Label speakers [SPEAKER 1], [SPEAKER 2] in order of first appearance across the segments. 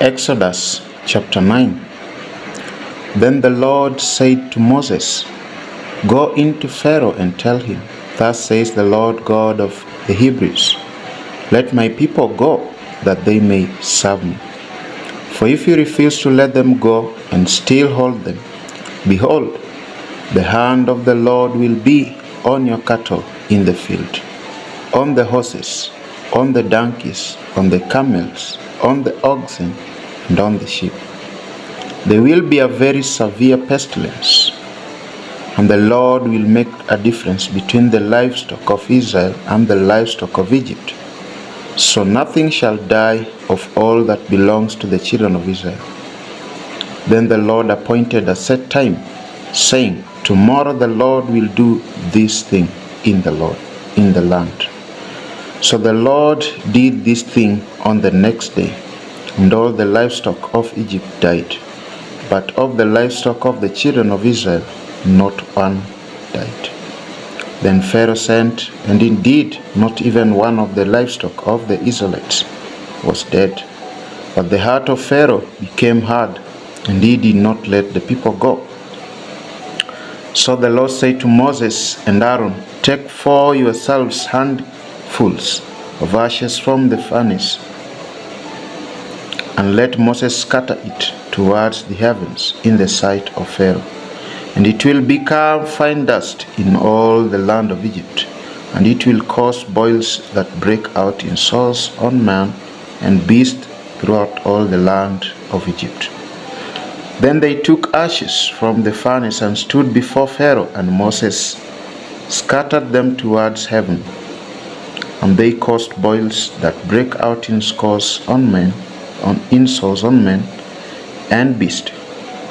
[SPEAKER 1] Exodus chapter 9. Then the Lord said to Moses, "Go into Pharaoh and tell him, Thus says the Lord God of the Hebrews, Let my people go, that they may serve me. For if you refuse to let them go and still hold them, behold, the hand of the Lord will be on your cattle in the field, on the horses, on the donkeys, on the camels, on the oxen, and on the sheep. There will be a very severe pestilence, and the Lord will make a difference between the livestock of Israel and the livestock of Egypt. So nothing shall die of all that belongs to the children of Israel." Then the Lord appointed a set time, saying, "Tomorrow the Lord will do this thing in the land." So the Lord did this thing on the next day, and all the livestock of Egypt died. But of the livestock of the children of Israel, not one died. Then Pharaoh sent, and indeed not even one of the livestock of the Israelites was dead. But the heart of Pharaoh became hard, and he did not let the people go. So the Lord said to Moses and Aaron, "Take for yourselves handfuls of ashes from the furnace, and let Moses scatter it towards the heavens in the sight of Pharaoh. And it will become fine dust in all the land of Egypt, and it will cause boils that break out in sores on man and beast throughout all the land of Egypt." Then they took ashes from the furnace and stood before Pharaoh, and Moses scattered them towards heaven. And they caused boils that break out in sores on men and beast.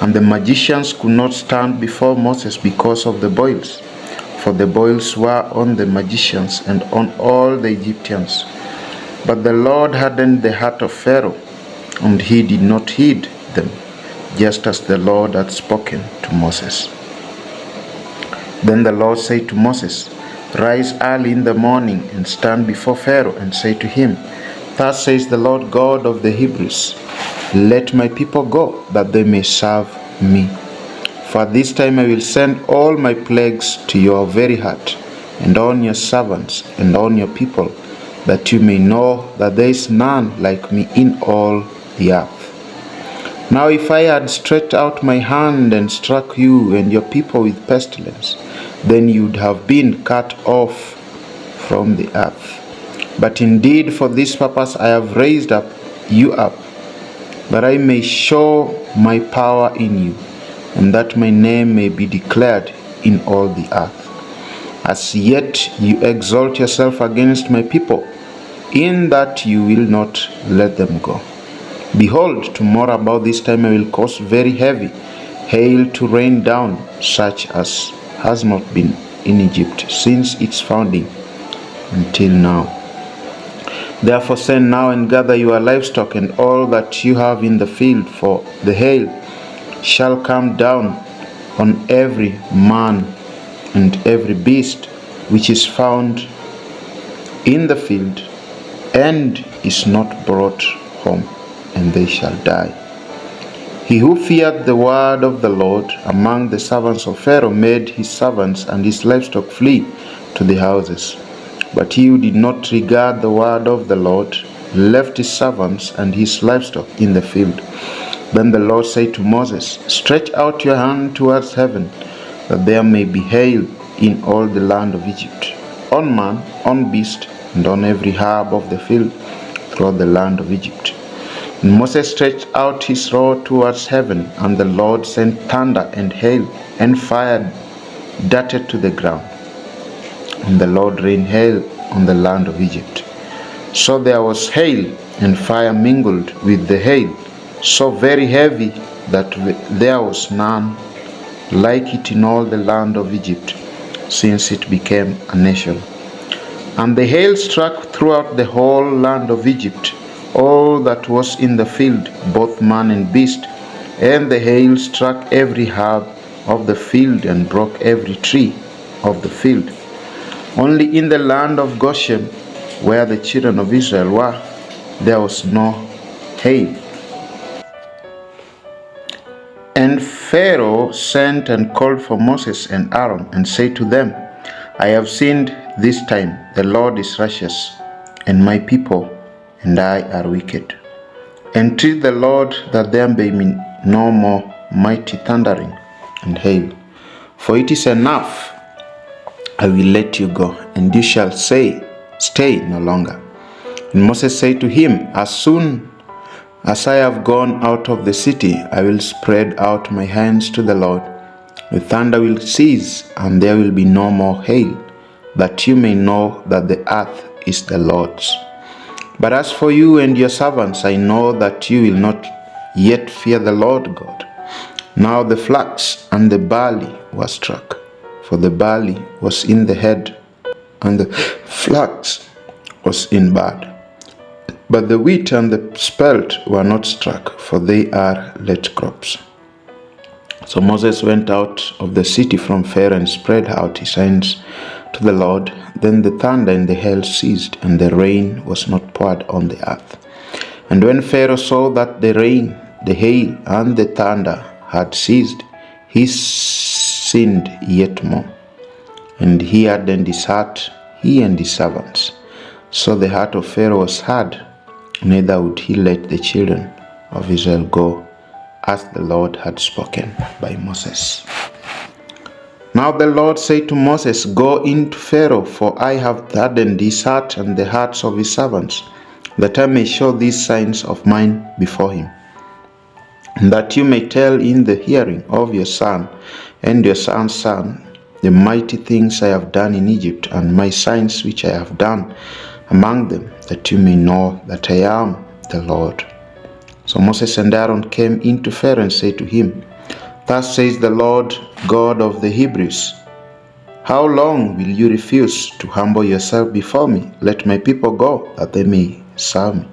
[SPEAKER 1] And the magicians could not stand before Moses because of the boils, for the boils were on the magicians and on all the Egyptians. But the Lord hardened the heart of Pharaoh, and he did not heed them, just as the Lord had spoken to Moses. Then the Lord said to Moses, "Rise early in the morning and stand before Pharaoh and say to him, Thus says the Lord God of the Hebrews, Let my people go, that they may serve me. For at this time I will send all my plagues to your very heart, and on your servants, and on your people, that you may know that there is none like me in all the earth. Now if I had stretched out my hand and struck you and your people with pestilence, then you would have been cut off from the earth. But indeed for this purpose I have raised you up, that I may show my power in you, and that my name may be declared in all the earth. As yet you exalt yourself against my people, in that you will not let them go. Behold, tomorrow about this time I will cause very heavy hail to rain down, such as has not been in Egypt since its founding until now. Therefore send now and gather your livestock and all that you have in the field, for the hail shall come down on every man and every beast which is found in the field, and is not brought home, and they shall die." He who feared the word of the Lord among the servants of Pharaoh made his servants and his livestock flee to the houses. But he who did not regard the word of the Lord left his servants and his livestock in the field. Then the Lord said to Moses, "Stretch out your hand towards heaven, that there may be hail in all the land of Egypt, on man, on beast, and on every herb of the field throughout the land of Egypt." And Moses stretched out his rod towards heaven, and the Lord sent thunder and hail, and fire darted to the ground. And the Lord rained hail on the land of Egypt. So there was hail and fire mingled with the hail, so very heavy that there was none like it in all the land of Egypt, since it became a nation. And the hail struck throughout the whole land of Egypt, all that was in the field, both man and beast, and the hail struck every herb of the field and broke every tree of the field. Only in the land of Goshen, where the children of Israel were, there was no hail, And Pharaoh sent and called for Moses and Aaron, and said to them, I have sinned this time. The Lord is righteous, and my people and I are wicked. Entreat the Lord that there may be no more mighty thundering and hail. For it is enough. I will let you go, and you shall say, Stay no longer. And Moses said to him, As soon as I have gone out of the city, I will spread out my hands to the Lord. The thunder will cease, and there will be no more hail, that you may know that the earth is the Lord's. But as for you and your servants, I know that you will not yet fear the Lord God. Now the flax and the barley were struck, for the barley was in the head, and the flax was in bud. But the wheat and the spelt were not struck, for they are late crops. So Moses went out of the city from Pharaoh and spread out his hands to the Lord. Then the thunder and the hail ceased, and the rain was not poured on the earth. And when Pharaoh saw that the rain, the hail, and the thunder had ceased, he sinned yet more. And he hardened his heart, he and his servants. So the heart of Pharaoh was hard, neither would he let the children of Israel go, as the Lord had spoken by Moses. Now the Lord said to Moses, Go into Pharaoh, for I have hardened his heart and the hearts of his servants, that I may show these signs of mine before him, and that you may tell in the hearing of your son and your son's son the mighty things I have done in Egypt, and my signs which I have done among them, that you may know that I am the Lord. So Moses and Aaron came into Pharaoh and said to him, Thus says the Lord God of the Hebrews, How long will you refuse to humble yourself before me? Let my people go, that they may serve me.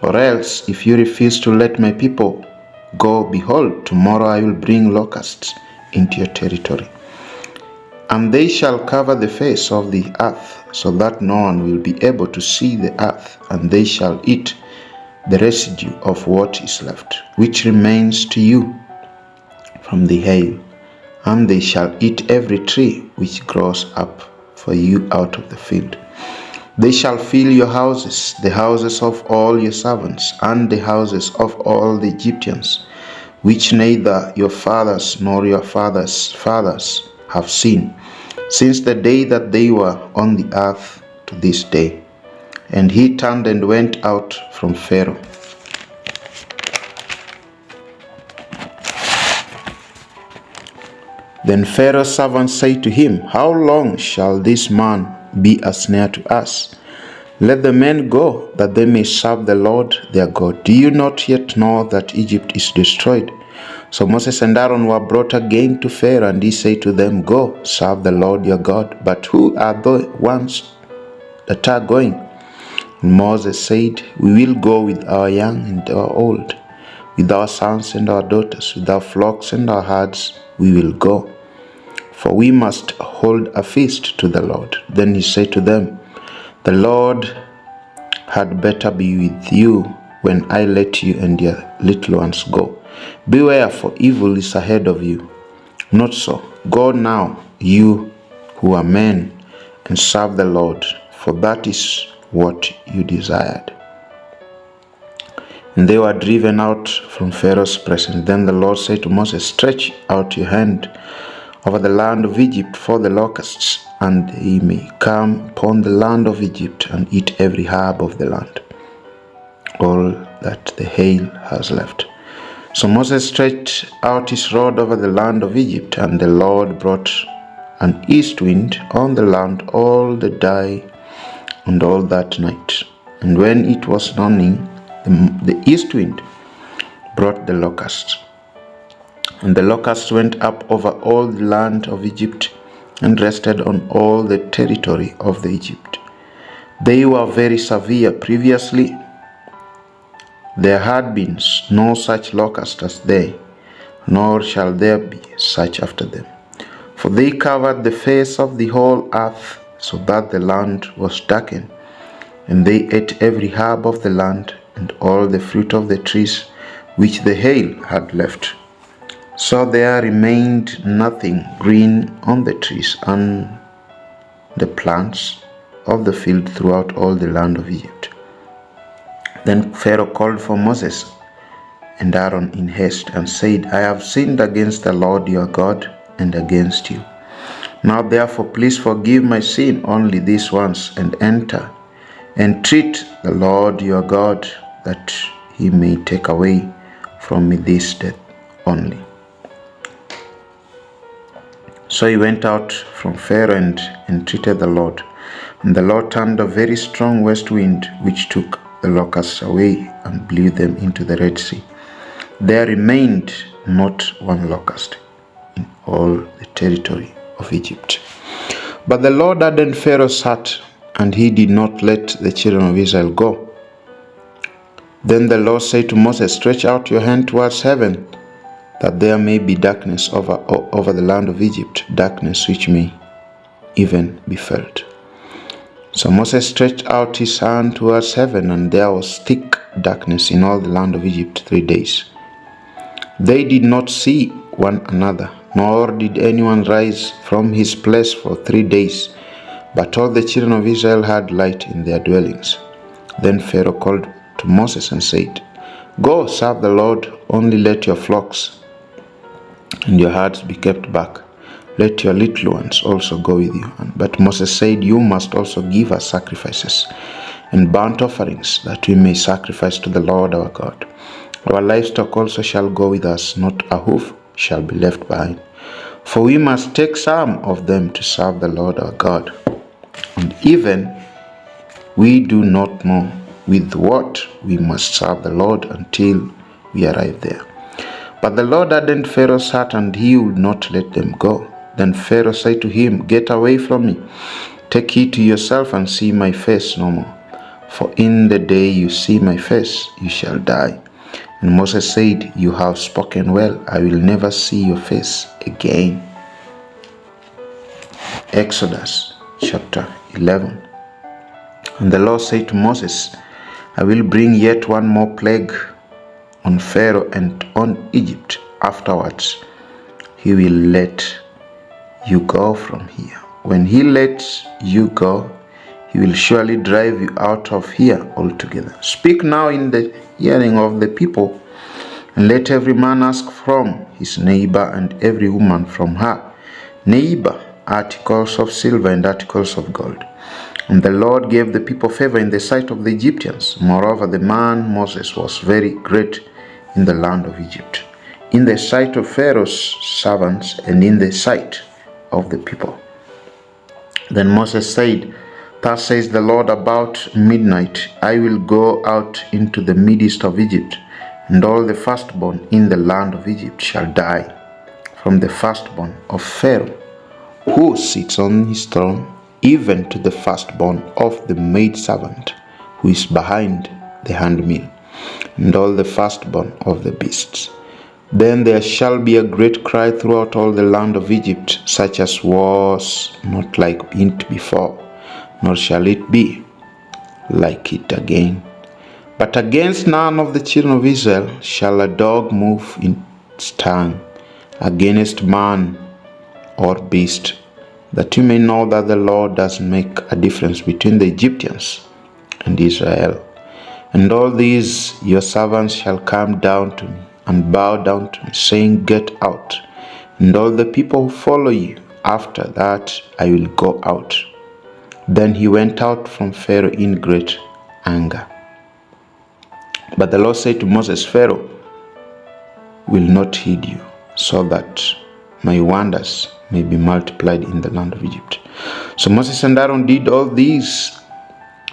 [SPEAKER 1] Or else, if you refuse to let my people go, behold, tomorrow I will bring locusts into your territory, and they shall cover the face of the earth, so that no one will be able to see the earth, and they shall eat the residue of what is left, which remains to you from the hail, and they shall eat every tree which grows up for you out of the field. They shall fill your houses, the houses of all your servants, and the houses of all the Egyptians, which neither your fathers nor your fathers' fathers have seen, since the day that they were on the earth to this day. And he turned and went out from Pharaoh. Then Pharaoh's servants said to him, How long shall this man be a snare to us? Let the men go, that they may serve the Lord their God. Do you not yet know that Egypt is destroyed? So Moses and Aaron were brought again to Pharaoh, and he said to them, Go, serve the Lord your God. But who are the ones that are going? And Moses said, We will go with our young and our old, with our sons and our daughters, with our flocks and our herds, we will go. For we must hold a feast to the Lord. Then he said to them, The Lord had better be with you when I let you and your little ones go. Beware, for evil is ahead of you. Not so. Go now, you who are men, and serve the Lord, for that is what you desired. And they were driven out from Pharaoh's presence. Then the Lord said to Moses, Stretch out your hand over the land of Egypt for the locusts, and they may come upon the land of Egypt and eat every herb of the land, all that the hail has left. So Moses stretched out his rod over the land of Egypt, and the Lord brought an east wind on the land all the day and all that night. And when it was dawning, the east wind brought the locusts. And the locusts went up over all the land of Egypt and rested on all the territory of the Egypt. They were very severe. Previously there had been no such locust as they, nor shall there be such after them. For they covered the face of the whole earth, so that the land was darkened. And they ate every herb of the land, and all the fruit of the trees which the hail had left. So there remained nothing green on the trees and the plants of the field throughout all the land of Egypt. Then Pharaoh called for Moses and Aaron in haste and said, I have sinned against the Lord your God and against you. Now therefore please forgive my sin only this once, and enter, entreat the Lord your God, that he may take away from me this death only. So he went out from Pharaoh and entreated the Lord. And the Lord turned a very strong west wind, which took the locusts away and blew them into the Red Sea. There remained not one locust in all the territory of Egypt. But the Lord hardened Pharaoh's heart, and he did not let the children of Israel go. Then the Lord said to Moses, stretch out your hand towards heaven, that there may be darkness over the land of Egypt, darkness which may even be felt. So Moses stretched out his hand towards heaven, and there was thick darkness in all the land of Egypt 3 days. They did not see one another, nor did anyone rise from his place for 3 days, but all the children of Israel had light in their dwellings. Then Pharaoh called to Moses and said, go, serve the Lord, only let your flocks and your herds be kept back. Let your little ones also go with you. But Moses said, you must also give us sacrifices and burnt offerings, that we may sacrifice to the Lord our God. Our livestock also shall go with us, not a hoof shall be left behind. For we must take some of them to serve the Lord our God. And even we do not know with what we must serve the Lord until we arrive there. But the Lord hardened Pharaoh's heart, and he would not let them go. Then Pharaoh said to him, get away from me. Take heed to yourself and see my face no more. For in the day you see my face, you shall die. And Moses said, you have spoken well. I will never see your face again. Exodus chapter 11. And the Lord said to Moses, I will bring yet one more plague on Pharaoh and on Egypt. Afterwards, he will let you go from here. When he lets you go, he will surely drive you out of here altogether. Speak now in the hearing of the people, and let every man ask from his neighbor and every woman from her neighbor articles of silver and articles of gold. And the Lord gave the people favor in the sight of the Egyptians. Moreover, the man Moses was very great in the land of Egypt, in the sight of Pharaoh's servants and in the sight of the people. Then Moses said, thus says the Lord, about midnight I will go out into the midst of Egypt, and all the firstborn in the land of Egypt shall die, from the firstborn of Pharaoh, who sits on his throne, even to the firstborn of the maidservant, who is behind the handmill, and all the firstborn of the beasts. Then there shall be a great cry throughout all the land of Egypt, such as was not like it before, nor shall it be like it again. But against none of the children of Israel shall a dog move its tongue, against man or beast, that you may know that the Lord does make a difference between the Egyptians and Israel. And all these your servants shall come down to me and bow down to me, saying, get out. And all the people who follow you, after that I will go out. Then he went out from Pharaoh in great anger. But the Lord said to Moses, Pharaoh will not heed you, so that my wonders may be multiplied in the land of Egypt. So Moses and Aaron did all these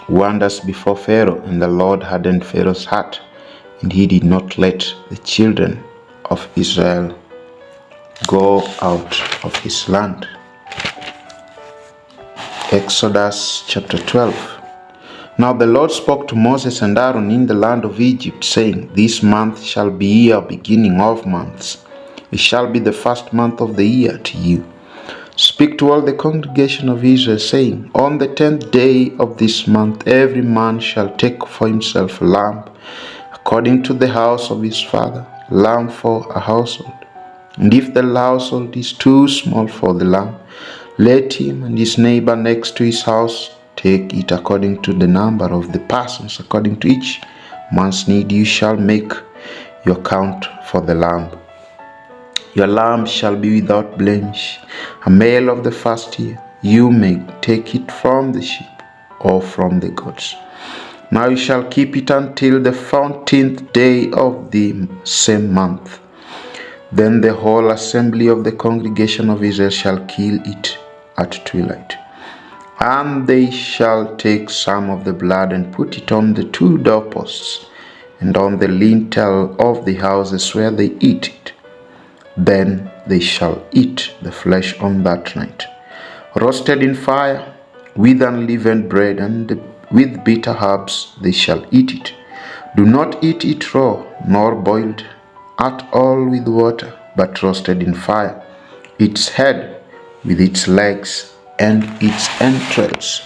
[SPEAKER 1] wonders before Pharaoh, and the Lord hardened Pharaoh's heart, and he did not let the children of Israel go out of his land. Exodus chapter 12. Now the Lord spoke to Moses and Aaron in the land of Egypt, saying, this month shall be your beginning of months. It shall be the first month of the year to you. Speak to all the congregation of Israel, saying, on the 10th day of this month every man shall take for himself a lamb, according to the house of his father, lamb for a household. And if the household is too small for the lamb, let him and his neighbor next to his house take it according to the number of the persons. According to each man's need you shall make your count for the lamb. Your lamb shall be without blemish, a male of the first year. You may take it from the sheep or from the goats. Now you shall keep it until the 14th day of the same month. Then the whole assembly of the congregation of Israel shall kill it at twilight. And they shall take some of the blood and put it on the 2 doorposts and on the lintel of the houses where they eat it. Then they shall eat the flesh on that night, roasted in fire, with unleavened bread, and with bitter herbs they shall eat it. Do not eat it raw, nor boiled at all with water, but roasted in fire, its head with its legs and its entrails.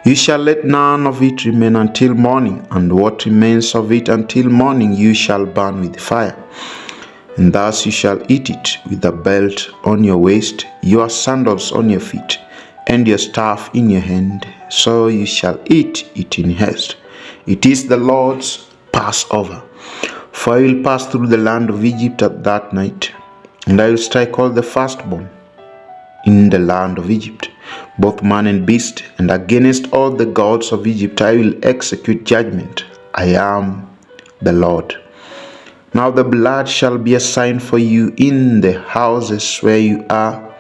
[SPEAKER 1] You shall let none of it remain until morning, and what remains of it until morning you shall burn with fire. And thus you shall eat it with a belt on your waist, your sandals on your feet, and your staff in your hand. So you shall eat it in haste. It is the Lord's Passover. For I will pass through the land of Egypt at that night, and I will strike all the firstborn in the land of Egypt, both man and beast, and against all the gods of Egypt I will execute judgment. I am the Lord. Now the blood shall be a sign for you in the houses where you are,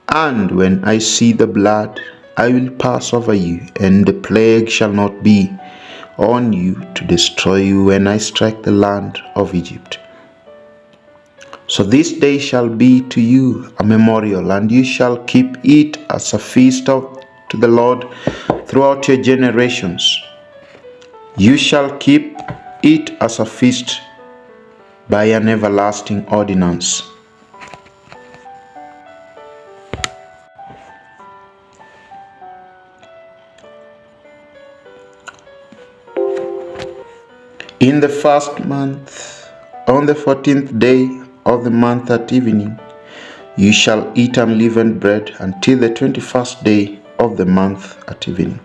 [SPEAKER 1] and when I see the blood, I will pass over you, and the plague shall not be on you to destroy you when I strike the land of Egypt. So this day shall be to you a memorial, and you shall keep it as a feast to the Lord throughout your generations. You shall keep it as a feast by an everlasting ordinance. In the first month, on the 14th day of the month at evening, you shall eat unleavened bread until the 21st day of the month at evening.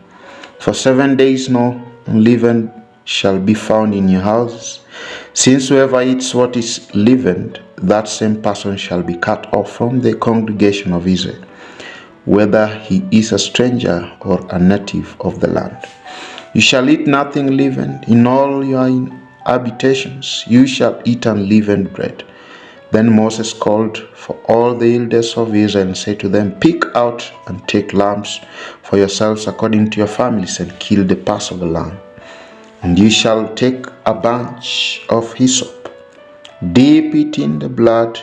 [SPEAKER 1] For 7 days no unleavened shall be found in your houses. Since whoever eats what is leavened, that same person shall be cut off from the congregation of Israel, whether he is a stranger or a native of the land. You shall eat nothing leavened. In all your habitations you shall eat unleavened bread. Then Moses called for all the elders of Israel and said to them, Pick out and take lambs for yourselves according to your families, and kill the Passover lamb. And you shall take a bunch of hyssop, dip it in the blood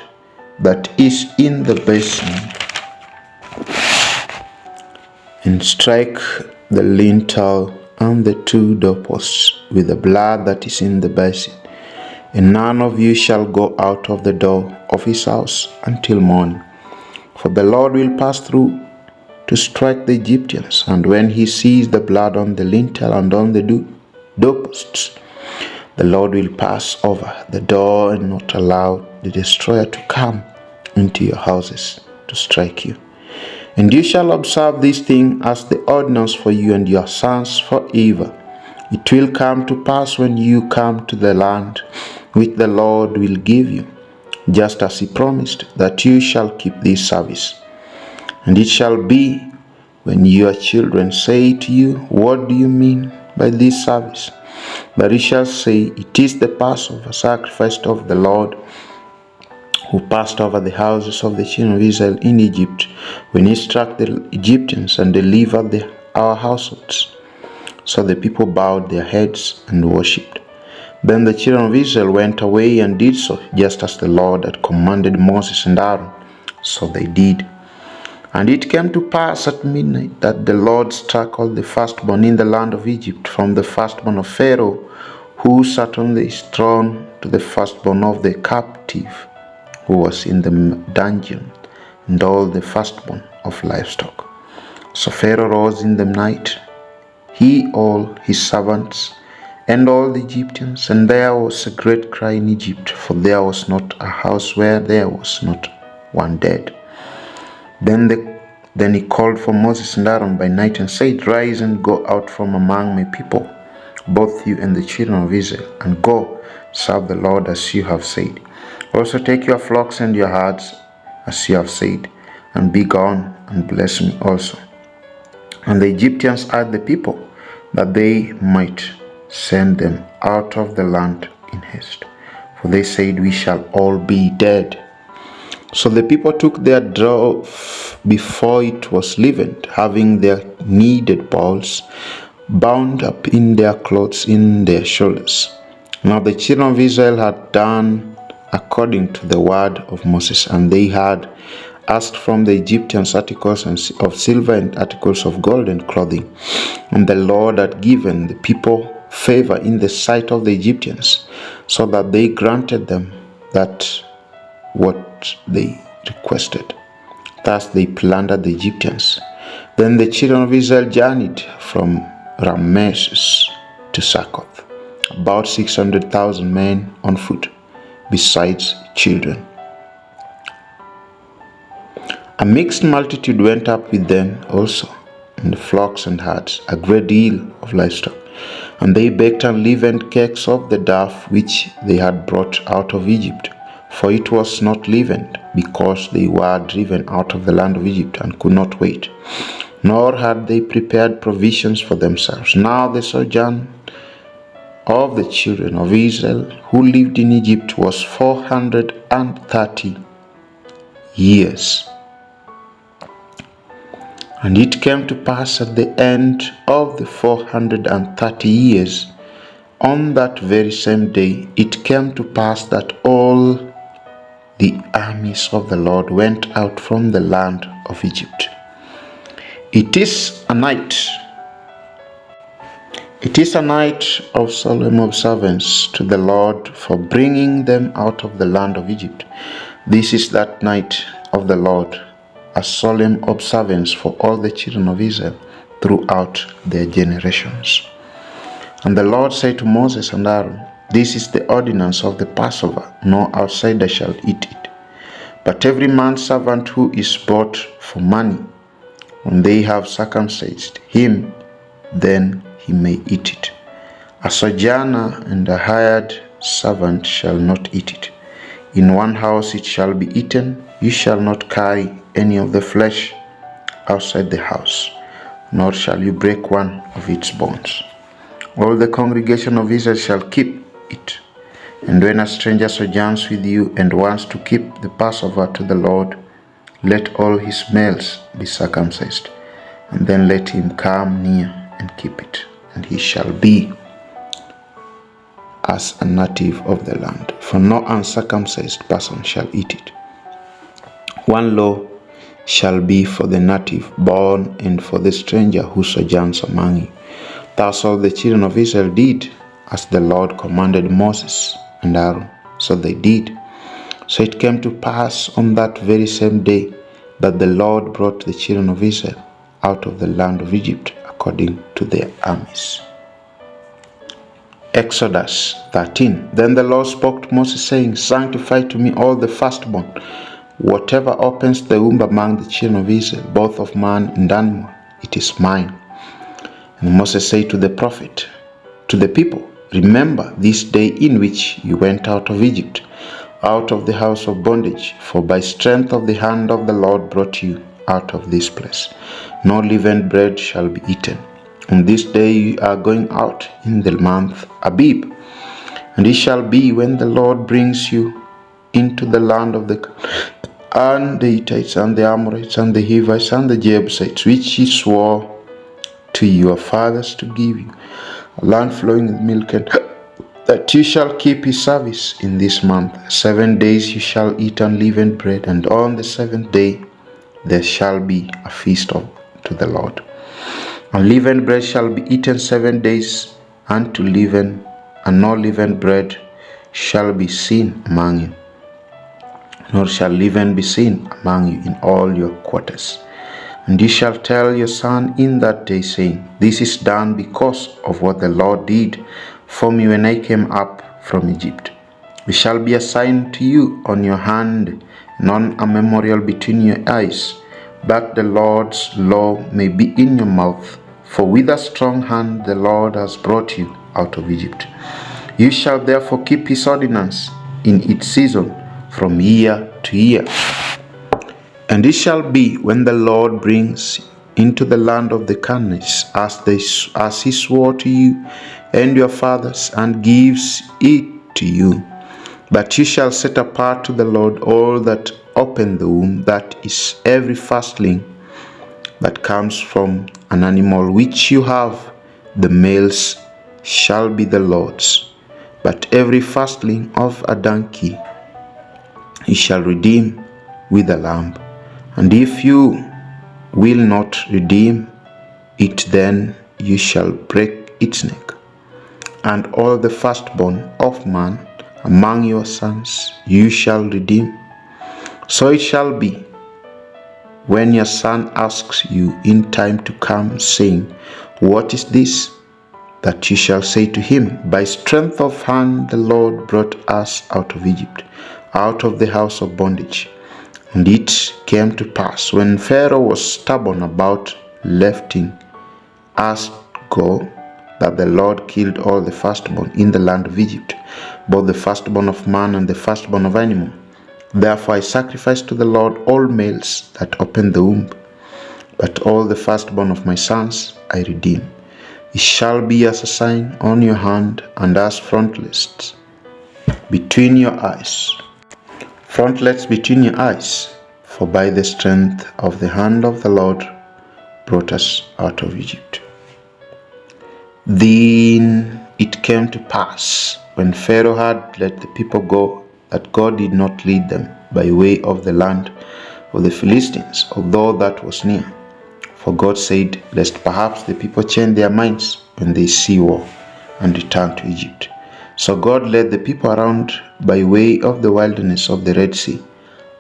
[SPEAKER 1] that is in the basin, and strike the lintel and the 2 doorposts with the blood that is in the basin. And none of you shall go out of the door of his house until morning. For the Lord will pass through to strike the Egyptians, and when he sees the blood on the lintel and on the doorposts, the Lord will pass over the door and not allow the destroyer to come into your houses to strike you. And you shall observe this thing as the ordinance for you and your sons forever. It will come to pass when you come to the land which the Lord will give you, just as he promised, that you shall keep this service. And it shall be, when your children say to you, What do you mean by this service? That you shall say, It is the Passover sacrifice of the Lord, who passed over the houses of the children of Israel in Egypt, when he struck the Egyptians and delivered our households. So the people bowed their heads and worshipped. Then the children of Israel went away and did so, just as the Lord had commanded Moses and Aaron. So they did. And it came to pass at midnight that the Lord struck all the firstborn in the land of Egypt, from the firstborn of Pharaoh, who sat on his throne, to the firstborn of the captive, who was in the dungeon, and all the firstborn of livestock. So Pharaoh rose in the night, he, all his servants, and all the Egyptians. And there was a great cry in Egypt, for there was not a house where there was not one dead. Then he called for Moses and Aaron by night and said, Rise and go out from among my people, both you and the children of Israel, and go serve the Lord as you have said. Also take your flocks and your herds as you have said, and be gone and bless me also. And the Egyptians asked the people that they might send them out of the land in haste, for they said, We shall all be dead. So the people took their dough before it was leavened, having their kneaded balls bound up in their clothes in their shoulders. Now the children of Israel had done according to the word of Moses, and they had asked from the Egyptians articles of silver and articles of gold and clothing. And the Lord had given the people favor in the sight of the Egyptians, so that they granted them that what they requested. Thus they plundered the Egyptians. Then the children of Israel journeyed from Ramesses to Succoth, about 600,000 men on foot, besides children. A mixed multitude went up with them also, and the flocks and herds, a great deal of livestock. And they baked unleavened cakes of the dough which they had brought out of Egypt, for it was not leavened, because they were driven out of the land of Egypt and could not wait. Nor had they prepared provisions for themselves. Now the sojourn of the children of Israel who lived in Egypt was 430 years. And it came to pass at the end of the 430 years, on that very same day, it came to pass that all the armies of the Lord went out from the land of Egypt. It is a night of solemn observance to the Lord for bringing them out of the land of Egypt. This is that night of the Lord, a solemn observance for all the children of Israel throughout their generations. And the Lord said to Moses and Aaron, This is the ordinance of the Passover, no outsider shall eat it. But every man's servant who is bought for money, when they have circumcised him, then he may eat it. A sojourner and a hired servant shall not eat it. In one house it shall be eaten. You shall not carry any of the flesh outside the house, nor shall you break one of its bones. All the congregation of Israel shall keep it. And when a stranger sojourns with you and wants to keep the Passover to the Lord, let all his males be circumcised, and then let him come near and keep it, and he shall be as a native of the land, for no uncircumcised person shall eat it. One law shall be for the native born and for the stranger who sojourns among you. Thus all the children of Israel did as the Lord commanded Moses and Aaron, so they did. So it came to pass on that very same day that the Lord brought the children of Israel out of the land of Egypt according to their armies. Exodus 13. Then the Lord spoke to Moses, saying, Sanctify to me all the firstborn, whatever opens the womb among the children of Israel, both of man and animal, it is mine. And Moses said to the prophet, to the people, Remember this day in which you went out of Egypt, out of the house of bondage, for by strength of the hand of the Lord brought you out of this place. No leavened bread shall be eaten. On this day you are going out in the month Abib. And it shall be when the Lord brings you into the land of the and the Hittites and the Amorites and the Hivites and the Jebusites, which he swore to your fathers to give you, a land flowing with milk and that you shall keep his service in this month. 7 days you shall eat unleavened bread, and on the 7th day there shall be a feast to the Lord. Unleavened bread shall be eaten 7 days, and no leavened bread shall be seen among you, nor shall leaven be seen among you in all your quarters. And you shall tell your son in that day, saying, This is done because of what the Lord did for me when I came up from Egypt. It shall be a sign to you on your hand, and on a memorial between your eyes, that the Lord's law may be in your mouth. For with a strong hand the Lord has brought you out of Egypt. You shall therefore keep his ordinance in its season, from year to year. And it shall be when the Lord brings into the land of the Canaanites, as he swore to you and your fathers, and gives it to you, that you shall set apart to the Lord all that open the womb, that is, every firstling that comes from an animal which you have, the males shall be the Lord's. But every firstling of a donkey you shall redeem with a lamb. And if you will not redeem it, then you shall break its neck. And all the firstborn of man among your sons you shall redeem. So it shall be, when your son asks you in time to come, saying, What is this? That you shall say to him, By strength of hand the Lord brought us out of Egypt, out of the house of bondage. And it came to pass, when Pharaoh was stubborn about letting us go, that the Lord killed all the firstborn in the land of Egypt, both the firstborn of man and the firstborn of animal. Therefore I sacrificed to the Lord all males that opened the womb, but all the firstborn of my sons I redeem. It shall be as a sign on your hand, and as frontlets between your eyes. Frontlets between your eyes, for by the strength of the hand of the Lord brought us out of Egypt. Then it came to pass, when Pharaoh had let the people go, that God did not lead them by way of the land of the Philistines, although that was near. For God said, Lest perhaps the people change their minds when they see war, and return to Egypt. So God led the people around by way of the wilderness of the Red Sea,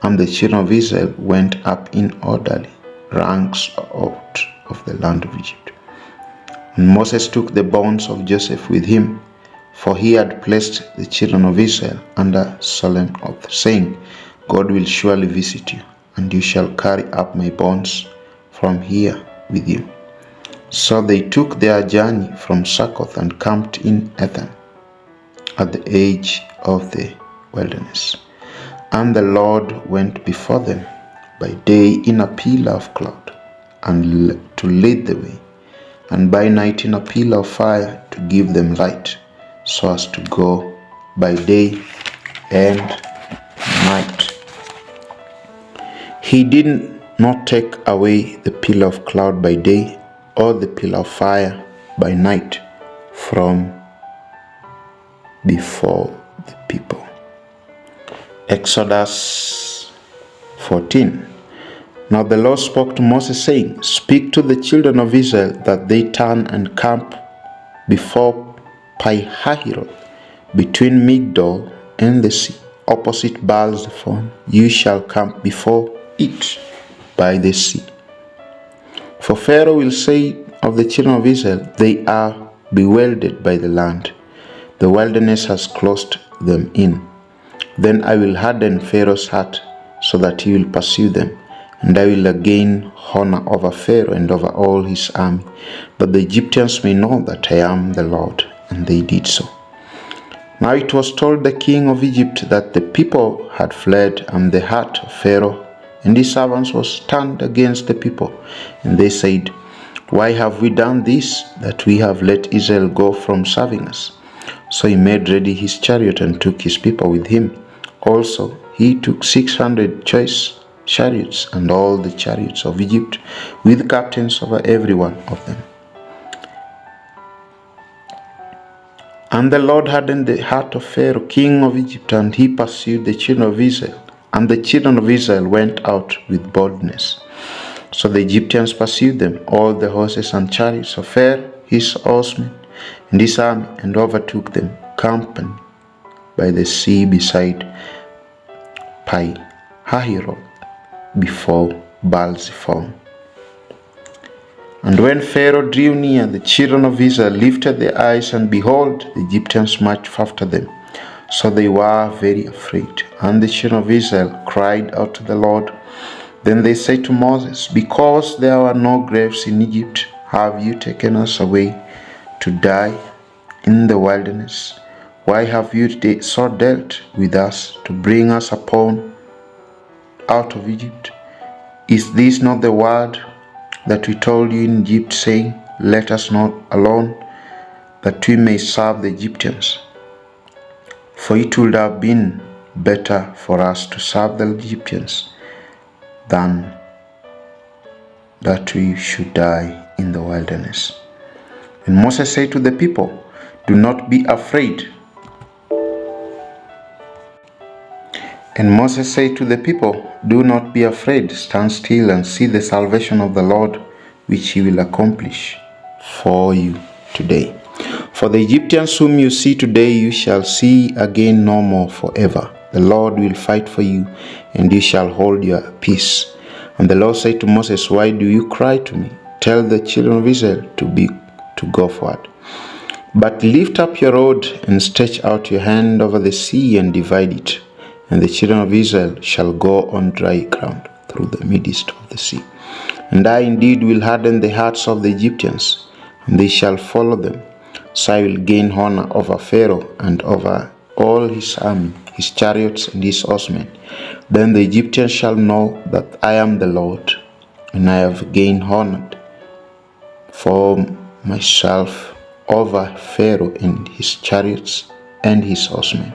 [SPEAKER 1] and the children of Israel went up in orderly ranks out of the land of Egypt. And Moses took the bonds of Joseph with him, for he had placed the children of Israel under solemn oath, saying, God will surely visit you, and you shall carry up my bonds from here with you. So they took their journey from Succoth and camped in Etham, at the edge of the wilderness. And the Lord went before them by day in a pillar of cloud, and to lead the way, and by night in a pillar of fire to give them light, so as to go by day and night. He did not take away the pillar of cloud by day, or the pillar of fire by night from before the people. Exodus 14. Now the Lord spoke to Moses, saying, Speak to the children of Israel that they turn and camp before Pi-hahiroth, between Migdol and the sea, opposite Baal-zephon. You shall camp before it by the sea. For Pharaoh will say of the children of Israel, They are bewildered by the land. The wilderness has closed them in. Then I will harden Pharaoh's heart, so that he will pursue them. And I will again honor over Pharaoh and over all his army, that the Egyptians may know that I am the Lord. And they did so. Now it was told the king of Egypt that the people had fled, and the heart of Pharaoh and his servants was turned against the people. And they said, Why have we done this, that we have let Israel go from serving us? So he made ready his chariot and took his people with him. Also he took 600 choice chariots, and all the chariots of Egypt, with captains over every one of them. And the Lord hardened the heart of Pharaoh, king of Egypt, and he pursued the children of Israel. And the children of Israel went out with boldness. So the Egyptians pursued them, all the horses and chariots of Pharaoh, his horsemen, and his army, and overtook them, camping by the sea beside Pi-hahiroth, before Baal-zephon. And when Pharaoh drew near, the children of Israel lifted their eyes, and behold, the Egyptians marched after them. So they were very afraid. And the children of Israel cried out to the Lord. Then they said to Moses, because there were no graves in Egypt, have you taken us away to die in the wilderness? Why have you so dealt with us to bring us out of Egypt? Is this not the word that we told you in Egypt, saying, let us not alone, that we may serve the Egyptians? For it would have been better for us to serve the Egyptians than that we should die in the wilderness. And Moses said to the people, do not be afraid. And Moses said to the people, do not be afraid, stand still and see the salvation of the Lord, which he will accomplish for you today. For the Egyptians whom you see today, you shall see again no more forever. The Lord will fight for you, and you shall hold your peace. And the Lord said to Moses, why do you cry to me? Tell the children of Israel to go forward. But lift up your rod and stretch out your hand over the sea and divide it. And the children of Israel shall go on dry ground through the midst of the sea. And I indeed will harden the hearts of the Egyptians, and they shall follow them. So I will gain honor over Pharaoh and over all his army, his chariots and his horsemen. Then the Egyptians shall know that I am the Lord, and I have gained honor for myself over Pharaoh and his chariots and his horsemen.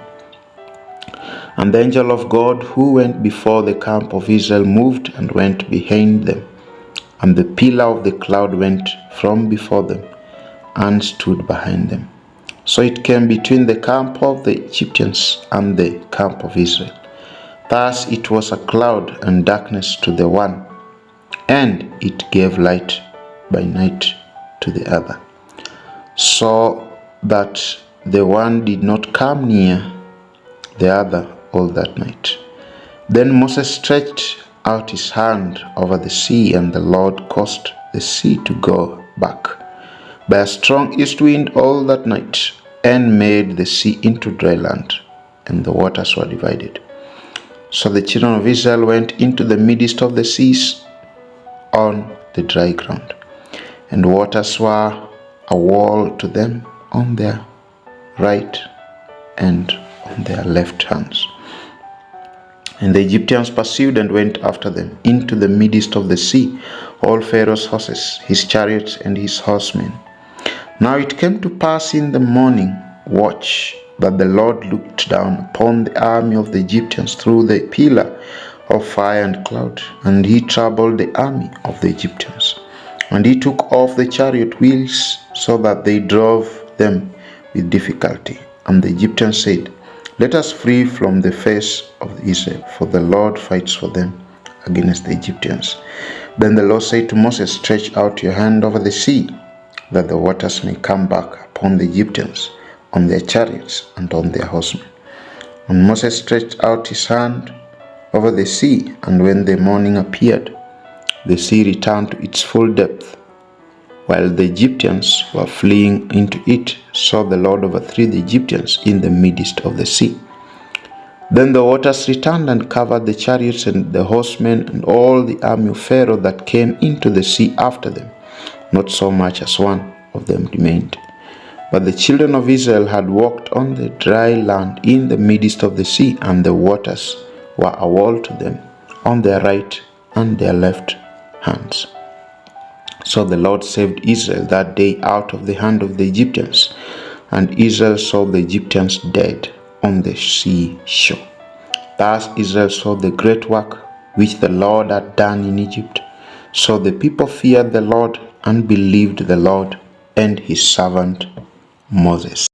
[SPEAKER 1] And the angel of God who went before the camp of Israel moved and went behind them. And the pillar of the cloud went from before them and stood behind them. So it came between the camp of the Egyptians and the camp of Israel. Thus it was a cloud and darkness to the one, and it gave light by night to the other, so that the one did not come near the other all that night. Then Moses stretched out his hand over the sea, and the Lord caused the sea to go back by a strong east wind all that night, and made the sea into dry land, and the waters were divided. So the children of Israel went into the midst of the seas on the dry ground, and waters were a wall to them on their right and on their left hands. And the Egyptians pursued and went after them into the midst of the sea, all Pharaoh's horses, his chariots, and his horsemen. Now it came to pass in the morning watch that the Lord looked down upon the army of the Egyptians through the pillar of fire and cloud, and he troubled the army of the Egyptians. And he took off the chariot wheels, so that they drove them with difficulty. And the Egyptians said, let us flee from the face of Israel, for the Lord fights for them against the Egyptians. Then the Lord said to Moses, stretch out your hand over the sea, that the waters may come back upon the Egyptians, on their chariots and on their horsemen. And Moses stretched out his hand over the sea, and when the morning appeared, the sea returned to its full depth, while the Egyptians were fleeing into it. So the Lord overthrew the Egyptians in the midst of the sea. Then the waters returned and covered the chariots and the horsemen and all the army of Pharaoh that came into the sea after them. Not so much as one of them remained. But the children of Israel had walked on the dry land in the midst of the sea, and the waters were a wall to them on their right and their left hands. So the Lord saved Israel that day out of the hand of the Egyptians, and Israel saw the Egyptians dead on the sea shore. Thus Israel saw the great work which the Lord had done in Egypt. So the people feared the Lord and believed the Lord and his servant Moses.